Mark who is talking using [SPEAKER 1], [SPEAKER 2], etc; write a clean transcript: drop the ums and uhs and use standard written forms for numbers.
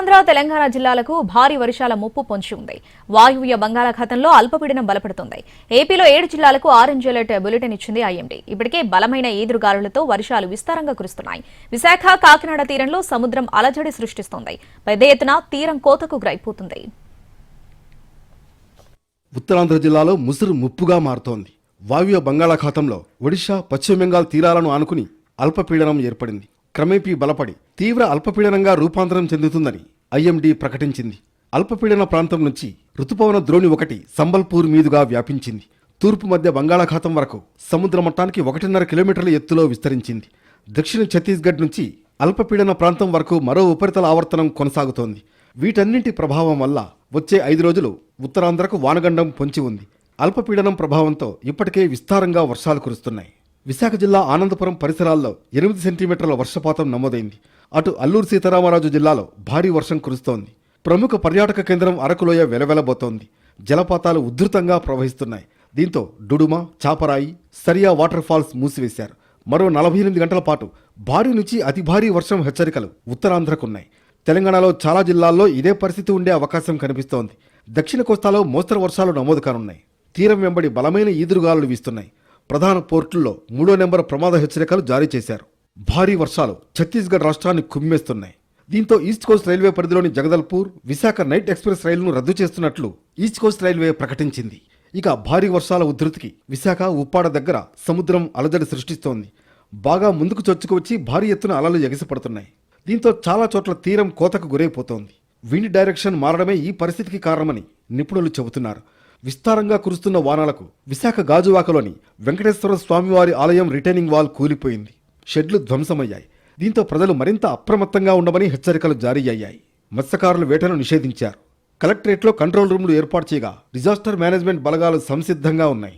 [SPEAKER 1] ఉత్తరాంధ్ర తెలంగాణ జిల్లాలకు భారీ వర్షాల ముప్పు పొంచి ఉంది. వాయువ్య బంగాళాఖాతంలో అల్పపీడనం బలపడుతోంది. ఏపీలో 7 జిల్లాలకు ఆరెంజ్ అలర్ట్ బులెటిన్ ఇచ్చింది ఐఎండీ. ఇప్పటికే బలమైన ఈదురుగాలులతో వర్షాలు విస్తారంగా కురుస్తున్నాయి. విశాఖ, కాకినాడ తీరంలో సముద్రం అలజడి సృష్టిస్తోంది. పెద్ద ఎత్తున తీరం కోతకు గురైపోతుంది.
[SPEAKER 2] ఉత్తరాంధ్ర జిల్లాలో ముసురు ముప్పుగా మారుతోంది. వాయువ్య బంగాళాఖాతంలో ఒడిశా, పశ్చిమ బెంగాల్ తీరాలను ఆనుకుని అల్పపీడనం ఏర్పడింది. క్రమేపీ బలపడి తీవ్ర అల్పపీడనంగా రూపాంతరం చెందుతుందని ఐఎండీ ప్రకటించింది. అల్పపీడన ప్రాంతం నుంచి రుతుపవన ద్రోణి 1 సంబల్పూర్ మీదుగా వ్యాపించింది. తూర్పు మధ్య బంగాళాఖాతం వరకు సముద్ర మట్టానికి 1.5 కిలోమీటర్ల ఎత్తులో విస్తరించింది. దక్షిణ ఛత్తీస్గఢ్ నుంచి అల్పపీడన ప్రాంతం వరకు మరో ఉపరితల ఆవర్తనం కొనసాగుతోంది. వీటన్నింటి ప్రభావం వల్ల వచ్చే 5 రోజులు ఉత్తరాంధ్రకు వానగండం పొంచి ఉంది. అల్పపీడనం ప్రభావంతో ఇప్పటికే విస్తారంగా వర్షాలు కురుస్తున్నాయి. విశాఖ జిల్లా ఆనందపురం పరిసరాల్లో 8 సెంటీమీటర్ల వర్షపాతం నమోదైంది. అటు అల్లూరు సీతారామరాజు జిల్లాలో భారీ వర్షం కురుస్తోంది. ప్రముఖ పర్యాటక కేంద్రం అరకులోయ వెలవెలబోతోంది. జలపాతాలు ఉధృతంగా ప్రవహిస్తున్నాయి. దీంతో డుడుమ, చాపరాయి, సరియా వాటర్ ఫాల్స్ మూసివేశారు. మరో 48 గంటల పాటు భారీ నుంచి అతి భారీ వర్షం హెచ్చరికలు ఉత్తరాంధ్రకున్నాయి. తెలంగాణలో చాలా జిల్లాల్లో ఇదే పరిస్థితి ఉండే అవకాశం కనిపిస్తోంది. దక్షిణ కోస్తాలో మోస్తరు వర్షాలు నమోదు కానున్నాయి. తీరం వెంబడి బలమైన ఈదురుగాలులు వీస్తున్నాయి. ప్రధాన పోర్టుల్లో 3వ నెంబర్ ప్రమాద హెచ్చరికలు జారీ చేశారు. భారీ వర్షాలు ఛత్తీస్గఢ్ రాష్ట్రాన్ని కుమ్మేస్తున్నాయి. దీంతో ఈస్ట్ కోస్ట్ రైల్వే పరిధిలోని జగదల్పూర్, విశాఖ నైట్ ఎక్స్ప్రెస్ రైలును రద్దు చేస్తున్నట్లు ఈస్ట్ కోస్ట్ రైల్వే ప్రకటించింది. ఇక భారీ వర్షాల ఉధృతికి విశాఖ, ఉప్పాడ దగ్గర సముద్రం అలజడి సృష్టిస్తోంది. బాగా ముందుకు చొచ్చుకువచ్చి భారీ ఎత్తున అలలు ఎగిసిపడుతున్నాయి. దీంతో చాలా చోట్ల తీరం కోతకు గురైపోతోంది. విండ్ డైరెక్షన్ మారడమే ఈ పరిస్థితికి కారణమని నిపుణులు చెబుతున్నారు. విస్తారంగా కురుస్తున్న వానాలకు విశాఖ గాజువాకలోని వెంకటేశ్వర స్వామివారి ఆలయం రిటైనింగ్ వాల్ కూలిపోయింది. షెడ్లు ధ్వంసమయ్యాయి. దీంతో ప్రజలు మరింత అప్రమత్తంగా ఉండమని హెచ్చరికలు జారీ అయ్యాయి. మత్స్యకారుల వేటను నిషేధించారు. కలెక్టరేట్లో కంట్రోల్ రూమ్లు ఏర్పాటు చేయగా డిజాస్టర్ మేనేజ్మెంట్ బలగాలు సంసిద్ధంగా ఉన్నాయి.